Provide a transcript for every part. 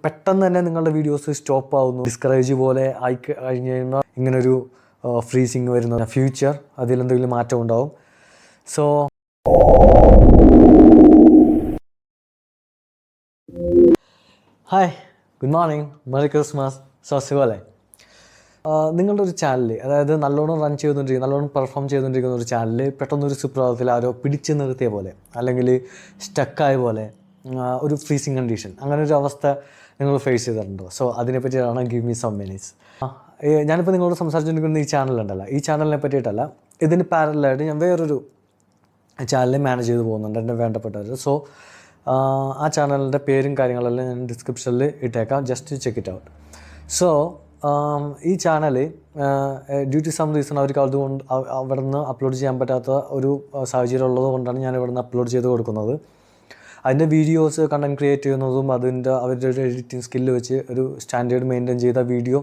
പെട്ടെന്ന് തന്നെ നിങ്ങളുടെ വീഡിയോസ് സ്റ്റോപ്പ് ആവുന്നു, ഡിസ്കറേജ് പോലെ ആയി കഴിഞ്ഞ് കഴിഞ്ഞാൽ ഇങ്ങനൊരു ഫ്രീസിങ് വരുന്ന ഫ്യൂച്ചർ അതിലെന്തെങ്കിലും മാറ്റം ഉണ്ടാവും. So hi, good morning, merry Christmas. സുഖമല്ലേ? നിങ്ങളുടെ ഒരു ചാനൽ, അതായത് നല്ലോണം റൺ ചെയ്തുകൊണ്ടിരിക്കുന്ന, നല്ലോണം പെർഫോം ചെയ്തുകൊണ്ടിരിക്കുന്ന ഒരു ചാനൽ പെട്ടെന്നൊരു സുപ്രഭാതത്തിൽ ആരോ പിടിച്ചു നിർത്തിയ പോലെ, അല്ലെങ്കിൽ സ്റ്റക്കായ പോലെ, ഒരു ഫ്രീസിങ് കണ്ടീഷൻ, അങ്ങനെ ഒരു അവസ്ഥ നിങ്ങൾ ഫേസ് ചെയ്തിട്ടുണ്ടോ? സോ അതിനെപ്പറ്റിയാണ് ഗിവ് മീ സം മിനിറ്റ്സ്. ഞാനിപ്പോൾ നിങ്ങളോട് സംസാരിച്ചുകൊണ്ടിരിക്കുന്ന ഈ ചാനലുണ്ടല്ലോ, ഈ ചാനലിനെ പറ്റിയിട്ടല്ല, ഇതിന് പാരലായിട്ട് ഞാൻ വേറൊരു ചാനൽ മാനേജ് ചെയ്ത് പോകുന്നുണ്ട്, എൻ്റെ വേണ്ടപ്പെട്ടവർ. സോ ആ ചാനലിൻ്റെ പേരും കാര്യങ്ങളെല്ലാം ഞാൻ ഡിസ്ക്രിപ്ഷനിൽ ഇട്ടേക്കാം, just check it out. So ഈ channel due to some reason അവർക്ക് അതുകൊണ്ട് അവിടെ നിന്ന് അപ്ലോഡ് ചെയ്യാൻ പറ്റാത്ത ഒരു സാഹചര്യം ഉള്ളത് കൊണ്ടാണ് ഞാൻ ഇവിടെ നിന്ന് അപ്ലോഡ് ചെയ്ത് കൊടുക്കുന്നത്. അതിൻ്റെ വീഡിയോസ് കണ്ടൻറ് ക്രിയേറ്റ് ചെയ്യുന്നതും അവരുടെ ഒരു എഡിറ്റിംഗ് സ്കില്ല് വെച്ച് ഒരു സ്റ്റാൻഡേർഡ് മെയിൻറ്റെയിൻ ചെയ്ത വീഡിയോ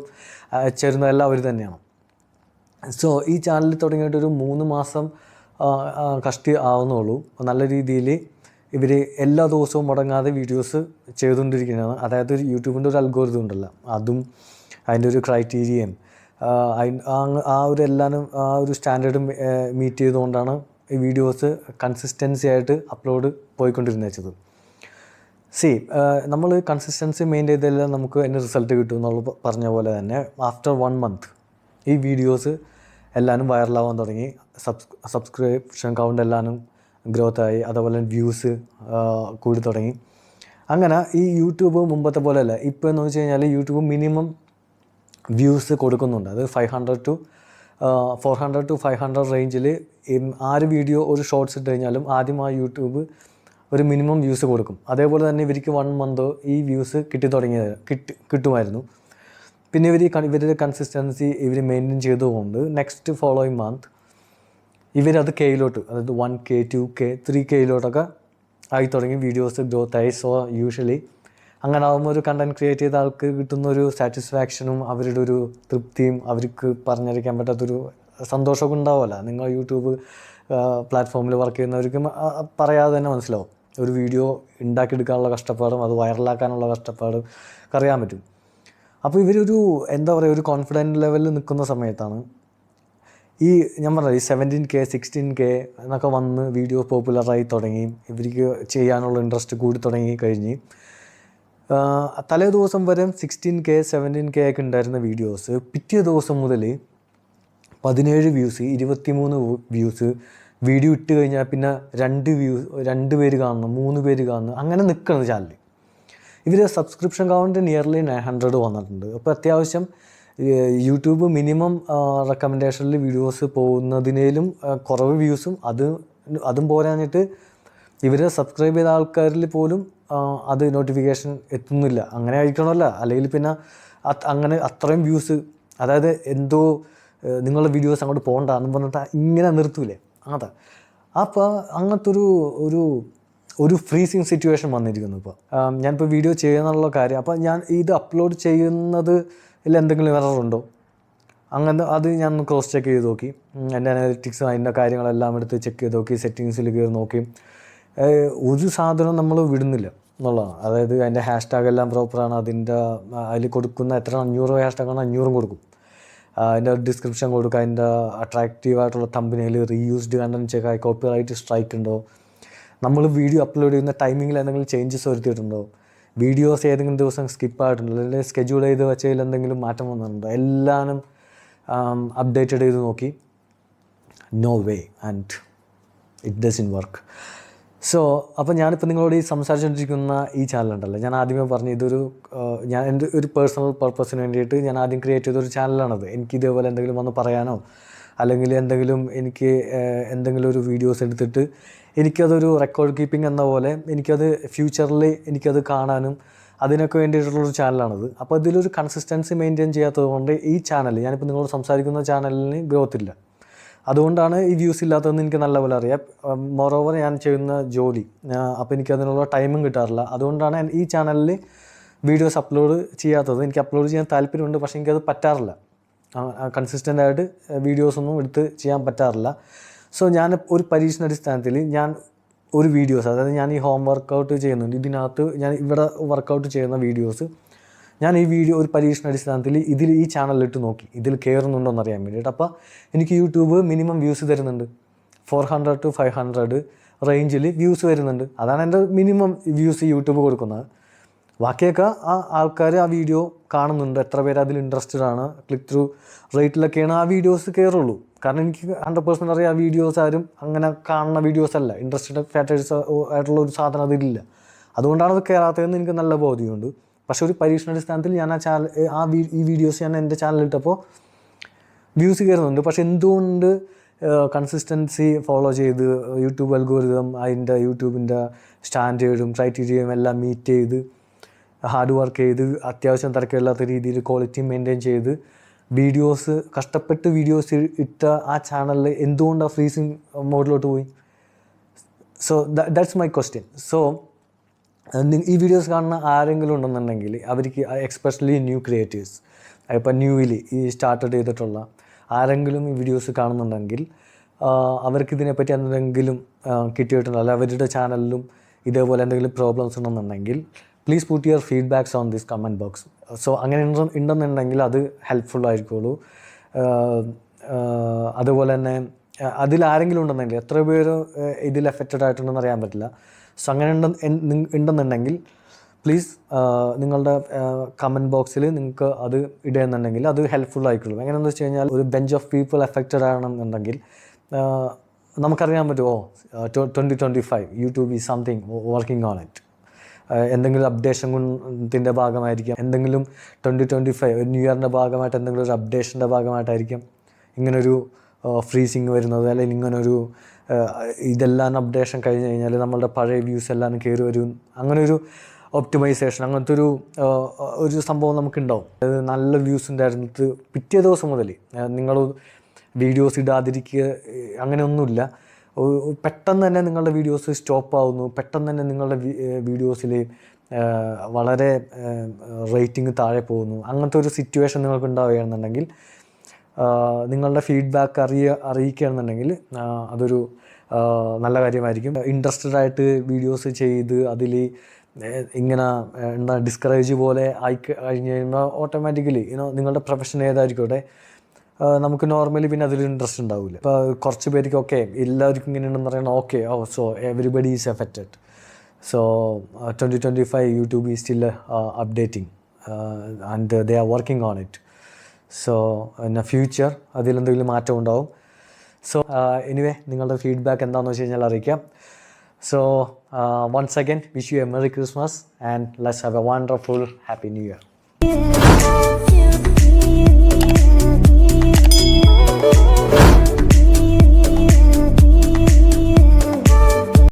ചേരുന്നതെല്ലാം അവർ തന്നെയാണ്. സോ ഈ ചാനൽ തുടങ്ങിയിട്ട് ഒരു 3 മാസം കഷ്ടി ആവുന്നുള്ളൂ. നല്ല രീതിയിൽ ഇവർ എല്ലാ ദിവസവും മുടങ്ങാതെ വീഡിയോസ് ചെയ്തുകൊണ്ടിരിക്കുന്നതാണ്. അതായത് യൂട്യൂബിൻ്റെ ഒരു അൽഗോരിതം ഉണ്ടല്ലോ, അതും അതിൻ്റെ ഒരു ക്രൈറ്റീരിയയും ആ ഒരു എല്ലാവരും ആ ഒരു സ്റ്റാൻഡേർഡ് മീറ്റ് ചെയ്തുകൊണ്ടാണ് ഈ വീഡിയോസ് കൺസിസ്റ്റൻസി ആയിട്ട് അപ്ലോഡ് പോയിക്കൊണ്ടിരുന്നത്. നമ്മൾ കൺസിസ്റ്റൻസി മെയിൻറ്റെയിൻ ചെയ്താൽ നമുക്ക് അതിൻ്റെ റിസൾട്ട് കിട്ടും എന്നുള്ളത് പറഞ്ഞ പോലെ തന്നെ ആഫ്റ്റർ 1 മന്ത് ഈ വീഡിയോസ് എല്ലാവരും വൈറലാവാൻ തുടങ്ങി. സബ്സ്ക്രിപ്ഷൻ കൗണ്ട് എല്ലാവരും ഗ്രോത്തായി, അതുപോലെ വ്യൂസ് കൂടി തുടങ്ങി. അങ്ങനെ ഈ യൂട്യൂബ് മുമ്പത്തെ പോലെയല്ല. ഇപ്പോൾ എന്ന് വെച്ച് കഴിഞ്ഞാൽ യൂട്യൂബ് മിനിമം വ്യൂസ് കൊടുക്കുന്നുണ്ട്. അത് 400 to 500 റേഞ്ചിൽ ആര് വീഡിയോ ഒരു ഷോർട്സ് ഇട്ട് കഴിഞ്ഞാലും ആദ്യം ആ യൂട്യൂബ് ഒരു മിനിമം വ്യൂസ് കൊടുക്കും. അതേപോലെ തന്നെ ഇവർക്ക് 1 മന്തോ ഈ വ്യൂസ് കിട്ടുമായിരുന്നു. പിന്നെ ഇവരുടെ കൺസിസ്റ്റൻസി ഇവർ മെയിൻറ്റെയിൻ ചെയ്തുകൊണ്ട് നെക്സ്റ്റ് ഫോളോയിങ് മന്ത് ഇവരത് കെയിലോട്ട്, അതായത് 1K 2K 3Kയിലോട്ടൊക്കെ ആയി തുടങ്ങി, വീഡിയോസ് ഗ്രോത്ത് ആയി. സോ യൂഷ്വലി അങ്ങനെ ആകുമ്പോൾ ഒരു കണ്ടൻറ് ക്രിയേറ്റ് ചെയ്ത ആൾക്ക് കിട്ടുന്നൊരു സാറ്റിസ്ഫാക്ഷനും അവരുടെ ഒരു തൃപ്തിയും അവർക്ക് പറഞ്ഞറിയിക്കാൻ പറ്റാത്തൊരു സന്തോഷമൊക്കെ ഉണ്ടാവുമല്ലോ. നിങ്ങൾ യൂട്യൂബ് പ്ലാറ്റ്ഫോമിൽ വർക്ക് ചെയ്യുന്നവർക്ക് പറയാതെ തന്നെ മനസ്സിലാവും ഒരു വീഡിയോ ഉണ്ടാക്കിയെടുക്കാനുള്ള കഷ്ടപ്പാടും അത് വൈറലാക്കാനുള്ള കഷ്ടപ്പാടും അറിയാൻ പറ്റും. അപ്പോൾ ഇവരൊരു എന്താ പറയുക, ഒരു കോൺഫിഡൻറ്റ് ലെവലിൽ നിൽക്കുന്ന സമയത്താണ് ഈ ഞാൻ പറഞ്ഞത് ഈ 17K 16K എന്നൊക്കെ വന്ന് വീഡിയോ പോപ്പുലറായി തുടങ്ങി. ഇവർക്ക് ചെയ്യാനുള്ള ഇൻട്രസ്റ്റ് കൂടി തുടങ്ങി കഴിഞ്ഞ് തലേ ദിവസം വരെ 16K 17K ഒക്കെ ഉണ്ടായിരുന്ന വീഡിയോസ് പിറ്റേ ദിവസം മുതൽ 17 വ്യൂസ് 23 വ്യൂസ്, വീഡിയോ ഇട്ട് കഴിഞ്ഞാൽ പിന്നെ 2 പേര് കാണുന്നു, 3 പേര് കാണുന്നു, അങ്ങനെ നിൽക്കുന്നത് ചാനൽ. ഇവർ സബ്സ്ക്രിപ്ഷൻ കൗണ്ട് നിയർലി 900 വന്നിട്ടുണ്ട്. അപ്പോൾ അത്യാവശ്യം യൂട്യൂബ് മിനിമം റെക്കമെൻഡേഷനിൽ വീഡിയോസ് പോകുന്നതിനേലും കുറവ് വ്യൂസും അതും പോരാഞ്ഞിട്ട് ഇവർ സബ്സ്ക്രൈബ് ചെയ്ത ആൾക്കാരിൽ പോലും അത് നോട്ടിഫിക്കേഷൻ എത്തുന്നില്ല. അങ്ങനെ ആയിരിക്കണമല്ല, അല്ലെങ്കിൽ പിന്നെ അങ്ങനെ അത്രയും വ്യൂസ്, അതായത് എന്തോ നിങ്ങളുടെ വീഡിയോസ് അങ്ങോട്ട് പോകണ്ടെന്ന് പറഞ്ഞിട്ട് ഇങ്ങനെ നിർത്തൂലേ അതാ. അപ്പോൾ അങ്ങനത്തെ ഒരു ഫ്രീസിങ് സിറ്റുവേഷൻ വന്നിരിക്കുന്നു. ഇപ്പോൾ ഞാനിപ്പോൾ വീഡിയോ ചെയ്യുന്നുള്ള കാര്യം, അപ്പോൾ ഞാൻ ഇത് അപ്ലോഡ് ചെയ്യുന്നത് എന്തെങ്കിലും എററുണ്ടോ അങ്ങനെ അത് ഞാൻ ഒന്ന് ക്രോസ് ചെക്ക് ചെയ്ത് നോക്കി. എൻ്റെ അനലിറ്റിക്സും അതിൻ്റെ കാര്യങ്ങളെല്ലാം എടുത്ത് ചെക്ക് ചെയ്ത് നോക്കി, സെറ്റിങ്സിൽ കയറി നോക്കി. ഒരു സാധനം നമ്മൾ വിടുന്നില്ല എന്നുള്ളതാണ്. അതായത് അതിൻ്റെ ഹാഷ്ടാഗ് എല്ലാം പ്രോപ്പറാണ്, അതിൽ കൊടുക്കുന്ന എത്ര 500 ഹാഷ്ടാഗാണ് 500 കൊടുക്കും. അതിൻ്റെ ഡിസ്ക്രിപ്ഷൻ കൊടുക്കുക, അതിൻ്റെ അട്രാക്റ്റീവായിട്ടുള്ള തമ്പനെയിൽ റീയൂസ്ഡ് കണ്ടൻറ് ചെക്കായി കോപ്പിറൈറ്റ് സ്ട്രൈക്ക് ഉണ്ടോ, നമ്മൾ വീഡിയോ അപ്ലോഡ് ചെയ്യുന്ന ടൈമിങ്ങിൽ എന്തെങ്കിലും ചേഞ്ചസ് വരുത്തിയിട്ടുണ്ടോ, വീഡിയോസ് ഏതെങ്കിലും ദിവസം സ്കിപ്പായിട്ടുണ്ടോ, അല്ലെങ്കിൽ സ്കെഡ്യൂൾ ചെയ്ത് വെച്ചതിൽ എന്തെങ്കിലും മാറ്റം വന്നിട്ടുണ്ടോ, എല്ലാവരും അപ്ഡേറ്റഡ് ചെയ്ത് നോക്കി. No way and it doesn't work. So അപ്പോൾ ഞാനിപ്പോൾ നിങ്ങളോട് ഈ സംസാരിച്ചുകൊണ്ടിരിക്കുന്ന ഈ ചാനലുണ്ടല്ലോ, ഞാൻ ആദ്യമേ പറഞ്ഞു ഞാൻ എൻ്റെ ഒരു പേഴ്സണൽ പർപ്പസിന് വേണ്ടിയിട്ട് ഞാൻ ആദ്യം ക്രിയേറ്റ് ചെയ്തൊരു ചാനലാണത്. എനിക്ക് ഇതേപോലെ എന്തെങ്കിലും വന്ന് പറയാനോ അല്ലെങ്കിൽ എനിക്ക് എന്തെങ്കിലും ഒരു വീഡിയോസ് എടുത്തിട്ട് എനിക്കതൊരു റെക്കോർഡ് കീപ്പിംഗ് എന്ന പോലെ എനിക്കത് ഫ്യൂച്ചറിൽ എനിക്കത് കാണാനും അതിനൊക്കെ വേണ്ടിയിട്ടുള്ളൊരു ചാനലാണത്. അപ്പോൾ ഇതിലൊരു കൺസിസ്റ്റൻസി മെയിൻറ്റെയിൻ ചെയ്യാത്തത് കൊണ്ട് ഈ ചാനൽ, ഞാനിപ്പോൾ നിങ്ങളോട് സംസാരിക്കുന്ന ചാനലിന് ഗ്രോത്ത് ഇല്ല. അതുകൊണ്ടാണ് ഈ വ്യൂസ് ഇല്ലാത്തതെന്ന് എനിക്ക് നല്ലപോലെ അറിയാം. മോറോവർ ഞാൻ ചെയ്യുന്ന ജോലി, അപ്പോൾ എനിക്കതിനുള്ള ടൈമും കിട്ടാറില്ല. അതുകൊണ്ടാണ് ഈ ചാനലിൽ വീഡിയോസ് അപ്ലോഡ് ചെയ്യാത്തത്. എനിക്ക് അപ്ലോഡ് ചെയ്യാൻ താല്പര്യമുണ്ട്, പക്ഷേ എനിക്കത് പറ്റാറില്ല. കൺസിസ്റ്റൻ്റായിട്ട് വീഡിയോസൊന്നും എടുത്ത് ചെയ്യാൻ പറ്റാറില്ല. സോ ഞാൻ ഒരു പരീക്ഷണാടിസ്ഥാനത്തിൽ ഞാൻ ഒരു വീഡിയോസ്, അതായത് ഞാൻ ഈ ഹോം വർക്കൗട്ട് ചെയ്യുന്നുണ്ട്, ഇതിനകത്ത് ഞാൻ ഇവിടെ വർക്കൗട്ട് ചെയ്യുന്ന വീഡിയോസ് ഞാൻ ഈ വീഡിയോ ഒരു പരീക്ഷണാടിസ്ഥാനത്തിൽ ഈ ചാനലിലിട്ട് നോക്കി, ഇതിൽ കയറുന്നുണ്ടോ എന്നറിയാൻ വേണ്ടിയിട്ട്. അപ്പോൾ എനിക്ക് യൂട്യൂബ് മിനിമം വ്യൂസ് തരുന്നുണ്ട്, 400 to 500 റേഞ്ചിൽ വ്യൂസ് വരുന്നുണ്ട്. അതാണ് എൻ്റെ മിനിമം വ്യൂസ് യൂട്യൂബ് കൊടുക്കുന്നത്. ബാക്കിയൊക്കെ ആ ആൾക്കാർ ആ വീഡിയോ കാണുന്നുണ്ട്, എത്ര പേര് അതിൽ ഇൻട്രസ്റ്റഡ് ആണ്, ക്ലിക്ക് ത്രൂ റേറ്റിലൊക്കെയാണ് ആ വീഡിയോസ് കയറുള്ളൂ. കാരണം എനിക്ക് 100% അറിയാം ആ വീഡിയോസ് ആരും അങ്ങനെ കാണുന്ന വീഡിയോസ് അല്ല, ഇൻട്രസ്റ്റഡ് ഫാക്ടേഴ്സ് ആയിട്ടുള്ള ഒരു സാധനം അതിലില്ല. അതുകൊണ്ടാണ് അത് കയറാത്തതെന്ന് എനിക്ക് നല്ല ബോധ്യമുണ്ട്. പക്ഷേ ഒരു പരീക്ഷണാടിസ്ഥാനത്തിൽ ഞാൻ ഈ വീഡിയോസ് ഞാൻ എൻ്റെ ചാനലിലിട്ടപ്പോൾ വ്യൂസ് കയറുന്നുണ്ട്. പക്ഷേ എന്തുകൊണ്ട് കൺസിസ്റ്റൻസി ഫോളോ ചെയ്ത് യൂട്യൂബ് അൽഗോരിതം അതിൻ്റെ യൂട്യൂബിൻ്റെ സ്റ്റാൻഡേർഡും ക്രൈറ്റീരിയയും എല്ലാം മീറ്റ് ചെയ്ത് ഹാർഡ് വർക്ക് ചെയ്ത് അത്യാവശ്യം തിരക്കില്ലാത്ത രീതിയിൽ ക്വാളിറ്റി മെയിൻറ്റെയിൻ ചെയ്ത് വീഡിയോസ് കഷ്ടപ്പെട്ട് വീഡിയോസ് ഇട്ട ആ ചാനലിൽ എന്തുകൊണ്ടാണ് ഫ്രീസിങ് മോഡിലോട്ട് പോയി? So that's my question. So ഈ വീഡിയോസ് കാണുന്ന ആരെങ്കിലും ഉണ്ടെന്നുണ്ടെങ്കിൽ അവർക്ക് എക്സ്പെഷ്യലി ന്യൂ ക്രിയേറ്റീവ്സ്, ഇപ്പം ന്യൂവിലി ഈ സ്റ്റാർട്ടഡ് ചെയ്തിട്ടുള്ള ആരെങ്കിലും ഈ വീഡിയോസ് കാണുന്നുണ്ടെങ്കിൽ അവർക്ക് ഇതിനെപ്പറ്റി എന്തെങ്കിലും കിട്ടിയിട്ടുണ്ടോ, അല്ല അവരുടെ ചാനലിലും ഇതേപോലെ എന്തെങ്കിലും പ്രോബ്ലംസ് ഉണ്ടെന്നുണ്ടെങ്കിൽ please put your feedbacks on this comment box. So അങ്ങനെ ഉണ്ടെന്നുണ്ടെങ്കിൽ അത് ഹെൽപ്ഫുൾ ആയിരിക്കുള്ളൂ. അതുപോലെ തന്നെ അതിലാരെങ്കിലും ഉണ്ടെന്നുണ്ടെങ്കിൽ എത്ര പേര് ഇതിൽ എഫക്റ്റഡ് ആയിട്ടുണ്ടെന്ന് അറിയാൻ പറ്റില്ല. സോ അങ്ങനെ ഉണ്ടെന്നുണ്ടെങ്കിൽ പ്ലീസ് നിങ്ങളുടെ കമൻറ്റ് ബോക്സിൽ നിങ്ങൾക്ക് അത് ഇടുകയെന്നുണ്ടെങ്കിൽ അത് ഹെൽപ്ഫുൾ ആയിക്കുള്ളൂ. എങ്ങനെയെന്ന് വെച്ച് കഴിഞ്ഞാൽ ഒരു ബെഞ്ച് ഓഫ് പീപ്പിൾ എഫക്റ്റഡ് ആണെന്നുണ്ടെങ്കിൽ നമുക്കറിയാൻ പറ്റുമോ 2025 YouTube is something working on it. എന്തെങ്കിലും അപ്ഡേഷൻ്റെ ഭാഗമായിരിക്കാം, എന്തെങ്കിലും 2025 ന്യൂ ഇയറിൻ്റെ ഭാഗമായിട്ട് എന്തെങ്കിലും ഒരു അപ്ഡേഷൻ്റെ ഭാഗമായിട്ടായിരിക്കും ഇങ്ങനൊരു ഫ്രീസിങ് വരുന്നത്. അല്ലെങ്കിൽ ഇങ്ങനൊരു ഇതെല്ലാം അപ്ഡേഷൻ കഴിഞ്ഞ് കഴിഞ്ഞാൽ നമ്മളുടെ പഴയ വ്യൂസ് എല്ലാം കയറി വരും. അങ്ങനൊരു ഒപ്റ്റിമൈസേഷൻ അങ്ങനത്തെ ഒരു സംഭവം നമുക്കുണ്ടാവും. അതായത് നല്ല വ്യൂസ് ഉണ്ടായിരുന്നിട്ട് പിറ്റേ ദിവസം മുതൽ നിങ്ങൾ വീഡിയോസ് ഇടാതിരിക്കുക അങ്ങനെയൊന്നുമില്ല. പെട്ടെന്ന് തന്നെ നിങ്ങളുടെ വീഡിയോസ് സ്റ്റോപ്പ് ആവുന്നു, പെട്ടെന്ന് തന്നെ നിങ്ങളുടെ വീഡിയോസിൽ വളരെ റേറ്റിംഗ് താഴെ പോകുന്നു. അങ്ങനത്തെ ഒരു സിറ്റുവേഷൻ നിങ്ങൾക്ക് ഉണ്ടാവുകയാണെന്നുണ്ടെങ്കിൽ നിങ്ങളുടെ ഫീഡ്ബാക്ക് അറിയിക്കുകയാണെന്നുണ്ടെങ്കിൽ അതൊരു നല്ല കാര്യമായിരിക്കും. ഇൻട്രസ്റ്റഡ് ആയിട്ട് വീഡിയോസ് ചെയ്ത് അതിൽ ഇങ്ങനെ ഡിസ്കറേജ് പോലെ ആയി കഴിഞ്ഞ് കഴിയുമ്പോൾ ഓട്ടോമാറ്റിക്കലി നിങ്ങളുടെ പ്രൊഫഷൻ ഏതായിരിക്കട്ടെ നമുക്ക് നോർമലി പിന്നെ അതിൽ ഇൻട്രസ്റ്റ് ഉണ്ടാവില്ല. ഇപ്പോൾ കുറച്ച് പേർക്ക് ഓക്കെ എല്ലാവർക്കും ഇങ്ങനെ ഉണ്ടെന്ന് പറയണം, okay so everybody is affected. So 2025 YouTube is still updating and they are working on it. So in a future അതിലെന്തെങ്കിലും മാറ്റം ഉണ്ടാവും. സോ എനിവേ നിങ്ങളുടെ ഫീഡ്ബാക്ക് എന്താണെന്ന് വെച്ച് കഴിഞ്ഞാൽ അറിയിക്കാം. So once again, wish you a Merry Christmas and let's have a wonderful Happy New Year.